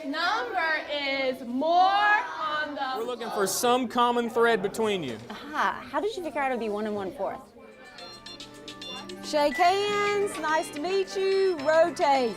Number is more on the... We're looking for some common thread between you. Aha, how did you figure out it would be 1 1/4? Shake hands, nice to meet you, rotate.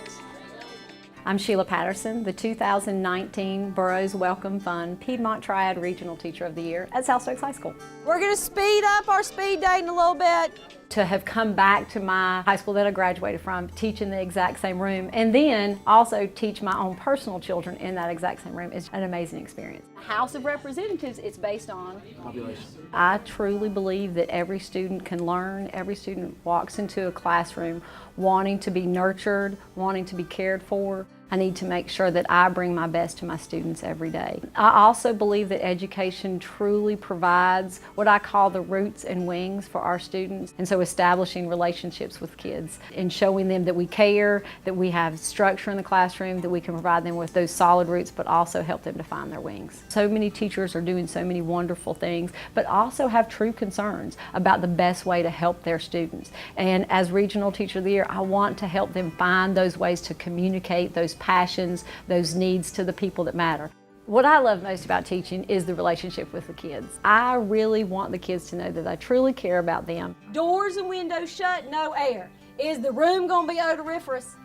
I'm Sheila Patterson, the 2019 Burroughs Wellcome Fund Piedmont Triad Regional Teacher of the Year at South Stokes High School. We're going to speed up our speed dating a little bit. To have come back to my high school that I graduated from, teach in the exact same room, and then also teach my own personal children in that exact same room is an amazing experience. House of Representatives, it's based on Population. I truly believe that every student can learn. Every student walks into a classroom wanting to be nurtured, wanting to be cared for. I need to make sure that I bring my best to my students every day. I also believe that education truly provides what I call the roots and wings for our students. And so establishing relationships with kids and showing them that we care, that we have structure in the classroom, that we can provide them with those solid roots, but also help them to find their wings. So many teachers are doing so many wonderful things, but also have true concerns about the best way to help their students. And as Regional Teacher of the Year, I want to help them find those ways to communicate those passions, those needs to the people that matter. What I love most about teaching is the relationship with the kids. I really want the kids to know that I truly care about them. Doors and windows shut, no air. Is the room gonna be odoriferous?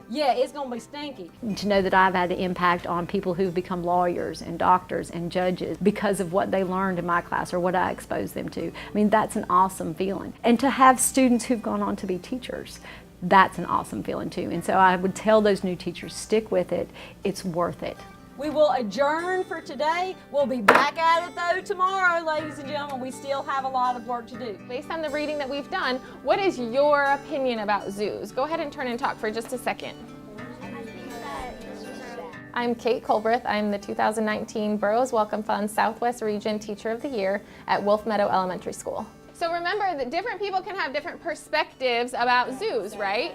Yeah, it's gonna be stinky. To know that I've had an impact on people who've become lawyers and doctors and judges because of what they learned in my class or what I exposed them to. I mean, that's an awesome feeling. And to have students who've gone on to be teachers, that's an awesome feeling too. And so I would tell those new teachers, stick with it, it's worth it. We will adjourn for today. We'll be back at it though tomorrow, ladies and gentlemen. We still have a lot of work to do. Based on the reading that we've done, what is your opinion about zoos? Go ahead and turn and talk for just a second. I'm Kate Colbreth. I'm the 2019 Burroughs Wellcome Fund Southwest Region Teacher of the Year at Wolf Meadow Elementary School. So remember that different people can have different perspectives about zoos, right?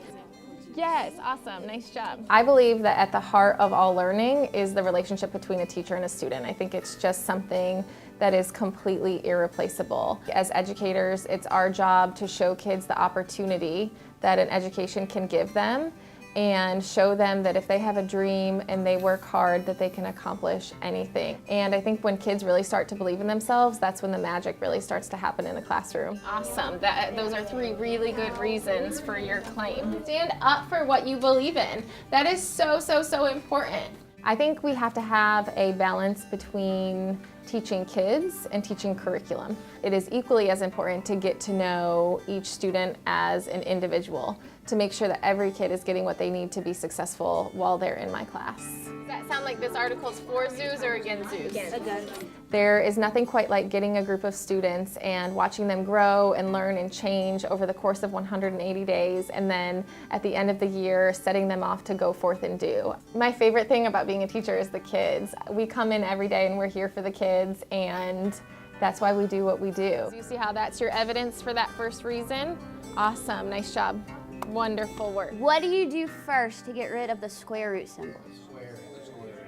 Yes, awesome, nice job. I believe that at the heart of all learning is the relationship between a teacher and a student. I think it's just something that is completely irreplaceable. As educators, it's our job to show kids the opportunity that an education can give them and show them that if they have a dream and they work hard, that they can accomplish anything. And I think when kids really start to believe in themselves, that's when the magic really starts to happen in the classroom. Awesome, those are 3 really good reasons for your claim. Stand up for what you believe in. That is so, so, so important. I think we have to have a balance between teaching kids and teaching curriculum. It is equally as important to get to know each student as an individual, to make sure that every kid is getting what they need to be successful while they're in my class. Does that sound like this article is for zoos or against zoos? Again. There is nothing quite like getting a group of students and watching them grow and learn and change over the course of 180 days, and then at the end of the year, setting them off to go forth and do. My favorite thing about being a teacher is the kids. We come in every day and we're here for the kids, and that's why we do what we do. You see how that's your evidence for that first reason? Awesome, nice job. Wonderful work. What do you do first to get rid of the square root symbol?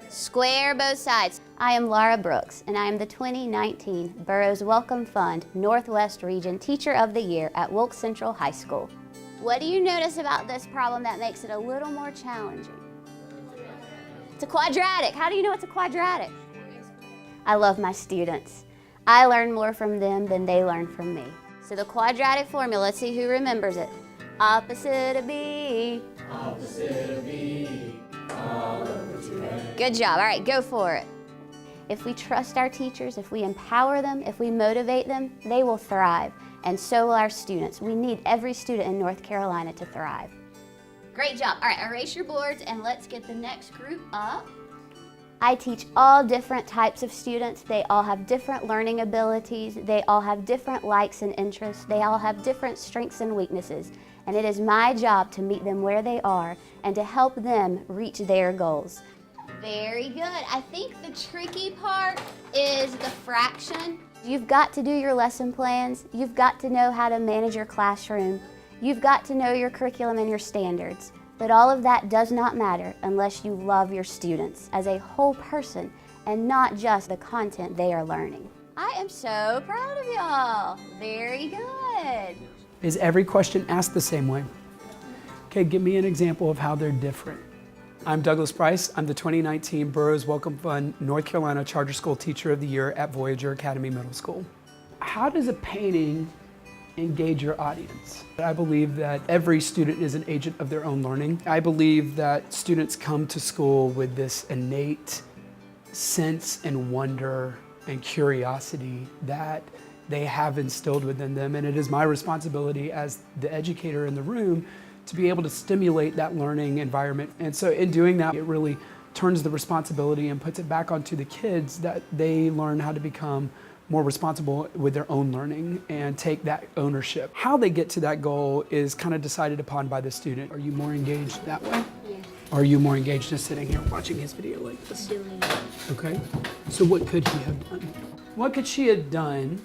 Square both sides. I am Laura Brooks, and I am the 2019 Burroughs Wellcome Fund Northwest Region Teacher of the Year at Wilkes Central High School. What do you notice about this problem that makes it a little more challenging? It's a quadratic. How do you know it's a quadratic? I love my students. I learn more from them than they learn from me. So the quadratic formula, let's see who remembers it. Opposite of B. Opposite of B. All over 2A. Good job. All right, go for it. If we trust our teachers, if we empower them, if we motivate them, they will thrive. And so will our students. We need every student in North Carolina to thrive. Great job. All right, erase your boards and let's get the next group up. I teach all different types of students. They all have different learning abilities. They all have different likes and interests. They all have different strengths and weaknesses. And it is my job to meet them where they are and to help them reach their goals. Very good. I think the tricky part is the fraction. You've got to do your lesson plans. You've got to know how to manage your classroom. You've got to know your curriculum and your standards. But all of that does not matter unless you love your students as a whole person and not just the content they are learning. I am so proud of y'all. Very good. Is every question asked the same way? Okay, give me an example of how they're different. I'm Douglas Price. I'm the 2019 Burroughs Wellcome Fund North Carolina Charter School Teacher of the Year at Voyager Academy Middle School. How does a painting engage your audience? I believe that every student is an agent of their own learning. I believe that students come to school with this innate sense and wonder and curiosity that they have instilled within them, and it is my responsibility as the educator in the room to be able to stimulate that learning environment. And so in doing that, it really turns the responsibility and puts it back onto the kids that they learn how to become more responsible with their own learning and take that ownership. How they get to that goal is kind of decided upon by the student. Are you more engaged that way? Yeah. Or are you more engaged just sitting here watching his video like this? Doing it. Okay, so what could he have done? What could she have done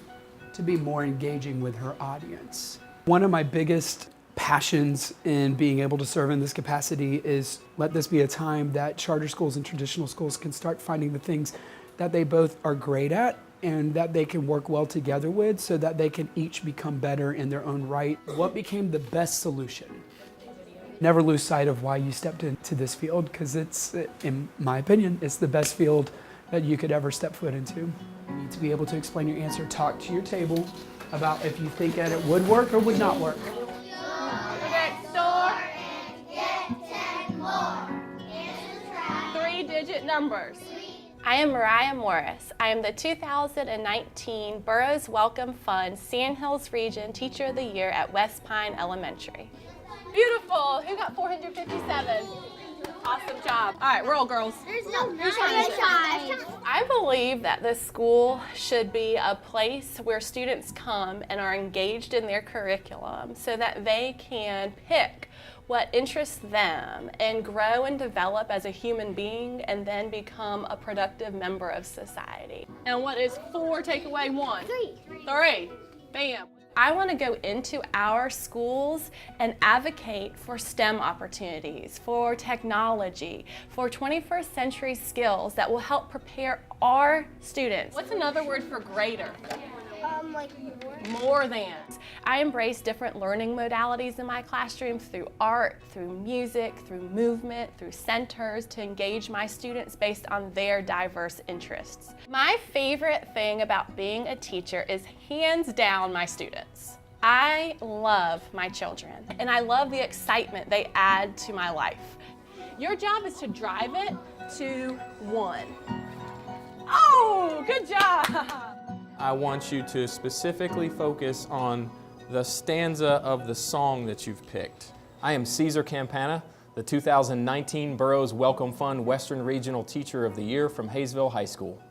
to be more engaging with her audience? One of my biggest passions in being able to serve in this capacity is let this be a time that charter schools and traditional schools can start finding the things that they both are great at and that they can work well together with so that they can each become better in their own right. What became the best solution? Never lose sight of why you stepped into this field, because it's, in my opinion, it's the best field that you could ever step foot into. You need to be able to explain your answer, talk to your table about if you think that it would work or would not work. Next door. 3-digit numbers. I am Mariah Morris. I am the 2019 Burroughs Wellcome Fund Sandhills Region Teacher of the Year at West Pine Elementary. Beautiful. Who got 457? Awesome job. All right, roll, girls. There's no I believe that the school should be a place where students come and are engaged in their curriculum so that they can pick what interests them and grow and develop as a human being and then become a productive member of society. And what is 4 take away 1? 3. Bam. I want to go into our schools and advocate for STEM opportunities, for technology, for 21st century skills that will help prepare our students. What's another word for greater? like more. More than. I embrace different learning modalities in my classroom through art, through music, through movement, through centers to engage my students based on their diverse interests. My favorite thing about being a teacher is hands down my students. I love my children and I love the excitement they add to my life. Your job is to drive it to 1. Oh, good job. I want you to specifically focus on the stanza of the song that you've picked. I am Caesar Campana, the 2019 Burroughs Wellcome Fund Western Regional Teacher of the Year from Hayesville High School.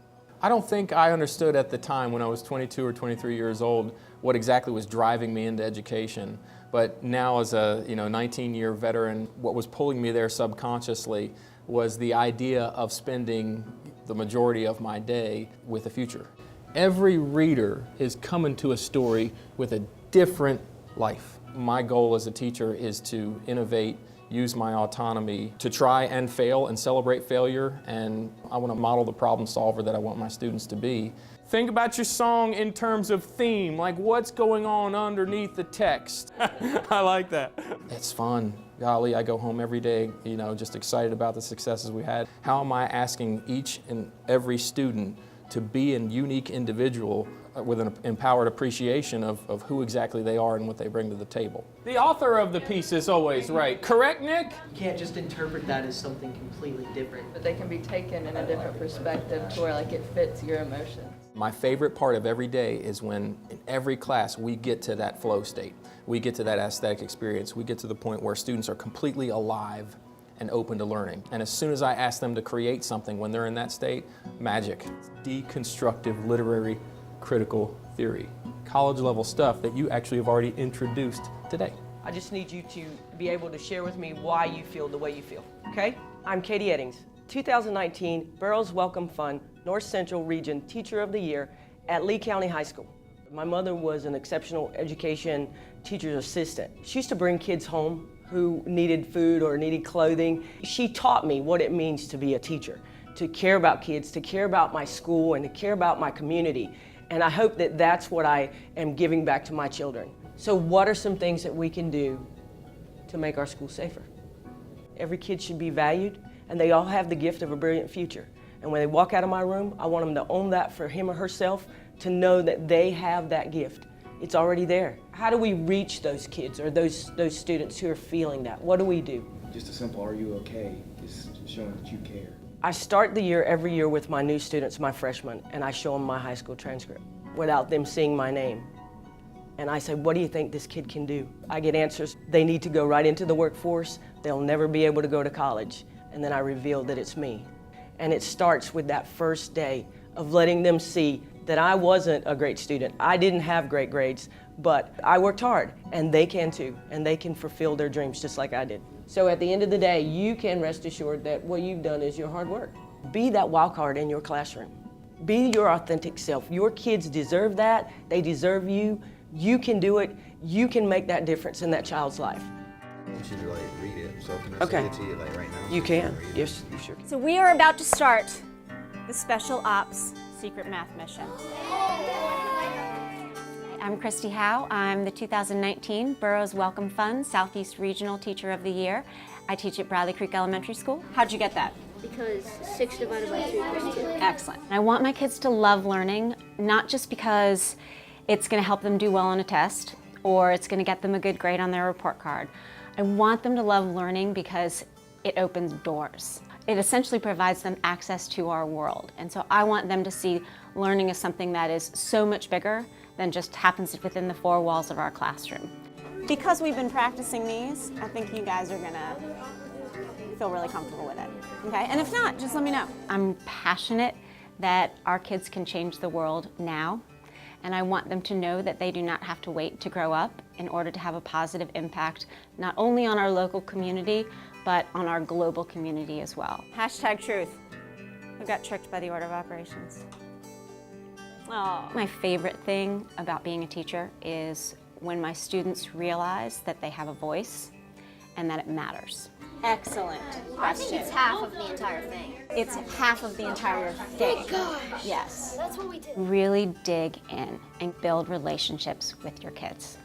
I don't think I understood at the time when I was 22 or 23 years old what exactly was driving me into education. But now as a 19-year veteran, what was pulling me there subconsciously was the idea of spending the majority of my day with the future. Every reader is coming to a story with a different life. My goal as a teacher is to innovate, use my autonomy to try and fail and celebrate failure, and I want to model the problem solver that I want my students to be. Think about your song in terms of theme, like what's going on underneath the text. I like that. It's fun. Golly, I go home every day, just excited about the successes we had. How am I asking each and every student to be a unique individual with an empowered appreciation of who exactly they are and what they bring to the table? The author of the piece is always right. Correct, Nick? You can't just interpret that as something completely different. But they can be taken in a different perspective to where it fits your emotions. My favorite part of every day is when in every class we get to that flow state. We get to that aesthetic experience. We get to the point where students are completely alive and open to learning. And as soon as I ask them to create something when they're in that state, magic. It's deconstructive literary critical theory. College level stuff that you actually have already introduced today. I just need you to be able to share with me why you feel the way you feel, okay? I'm Katie Eddings, 2019 Burroughs Wellcome Fund North Central Region Teacher of the Year at Lee County High School. My mother was an exceptional education teacher's assistant. She used to bring kids home who needed food or needed clothing. She taught me what it means to be a teacher, to care about kids, to care about my school, and to care about my community. And I hope that that's what I am giving back to my children. So what are some things that we can do to make our school safer? Every kid should be valued. and they all have the gift of a brilliant future. And when they walk out of my room, I want them to own that for him or herself, to know that they have that gift. It's already there. How do we reach those kids or those students who are feeling that? What do we do? Just a simple, are you okay? Just showing that you care. I start the year every year with my new students, my freshmen, and I show them my high school transcript without them seeing my name. And I say, what do you think this kid can do? I get answers. They need to go right into the workforce. They'll never be able to go to college. And then I reveal that it's me. And it starts with that first day of letting them see that I wasn't a great student. I didn't have great grades, but I worked hard, and they can too, and they can fulfill their dreams just like I did. So at the end of the day, you can rest assured that what you've done is your hard work. Be that wild card in your classroom. Be your authentic self. Your kids deserve that. They deserve you. You can do it. You can make that difference in that child's life. I want you to read it, so can I Okay. say it to you right now? You can. Yes, you sure can. So we are about to start the Special Ops Secret Math Mission. I'm Christy Howe. I'm the 2019 Burroughs Wellcome Fund Southeast Regional Teacher of the Year. I teach at Bradley Creek Elementary School. How'd you get that? Because 6 divided by 3 equals 2. Excellent. I want my kids to love learning, not just because it's going to help them do well on a test or it's going to get them a good grade on their report card. I want them to love learning because it opens doors. It essentially provides them access to our world. And so I want them to see learning as something that is so much bigger than just happens within the 4 walls of our classroom. Because we've been practicing these, I think you guys are gonna feel really comfortable with it. Okay, and if not, just let me know. I'm passionate that our kids can change the world now, and I want them to know that they do not have to wait to grow up in order to have a positive impact, not only on our local community, but on our global community as well. Hashtag truth. Who got tricked by the order of operations? Oh. My favorite thing about being a teacher is when my students realize that they have a voice and that it matters. Excellent I think question. it's half of the entire thing. It's half of the entire thing. Gosh. Yes. That's what we did. Really dig in and build relationships with your kids.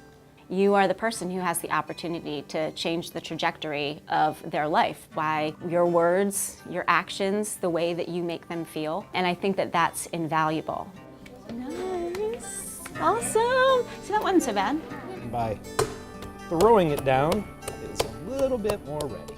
You are the person who has the opportunity to change the trajectory of their life by your words, your actions, the way that you make them feel. And I think that that's invaluable. Nice. Awesome. So that wasn't so bad. By throwing it down, it's a little bit more ready.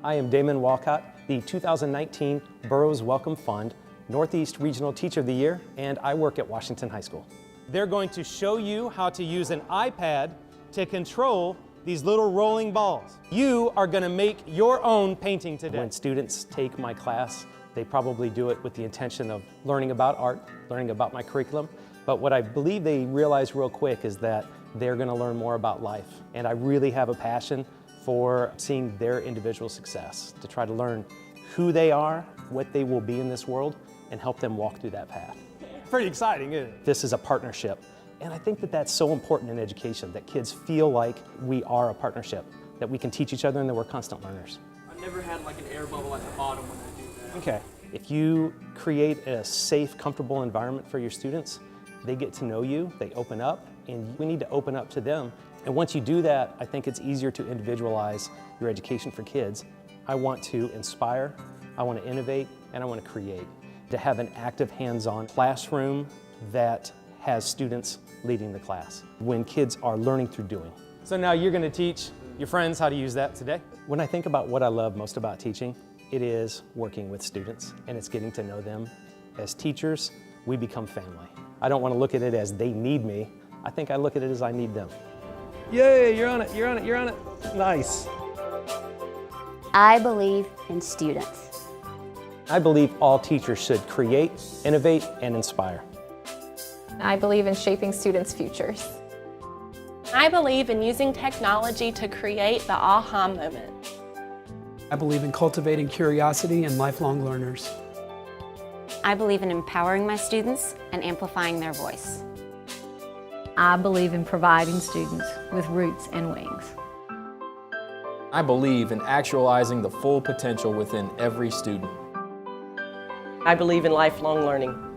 I am Damon Walcott, the 2019 Burroughs Wellcome Fund Northeast Regional Teacher of the Year, and I work at Washington High School. They're going to show you how to use an iPad to control these little rolling balls. You are going to make your own painting today. When students take my class, they probably do it with the intention of learning about art, learning about my curriculum, but what I believe they realize real quick is that they're going to learn more about life. And I really have a passion for seeing their individual success, to try to learn who they are, what they will be in this world, and help them walk through that path. Pretty exciting, isn't it? This is a partnership, and I think that that's so important in education, that kids feel like we are a partnership, that we can teach each other and that we're constant learners. I've never had like an air bubble at the bottom when I do that. Okay, if you create a safe, comfortable environment for your students, they get to know you, they open up, and we need to open up to them. And once you do that, I think it's easier to individualize your education for kids. I want to inspire, I want to innovate, and I want to create. To have an active, hands-on classroom that has students leading the class when kids are learning through doing. So now you're going to teach your friends how to use that today? When I think about what I love most about teaching, it is working with students, and it's getting to know them. As teachers, we become family. I don't want to look at it as they need me. I think I look at it as I need them. Yay, you're on it, you're on it, you're on it. Nice. I believe in students. I believe all teachers should create, innovate, and inspire. I believe in shaping students' futures. I believe in using technology to create the aha moment. I believe in cultivating curiosity and lifelong learners. I believe in empowering my students and amplifying their voice. I believe in providing students with roots and wings. I believe in actualizing the full potential within every student. I believe in lifelong learning.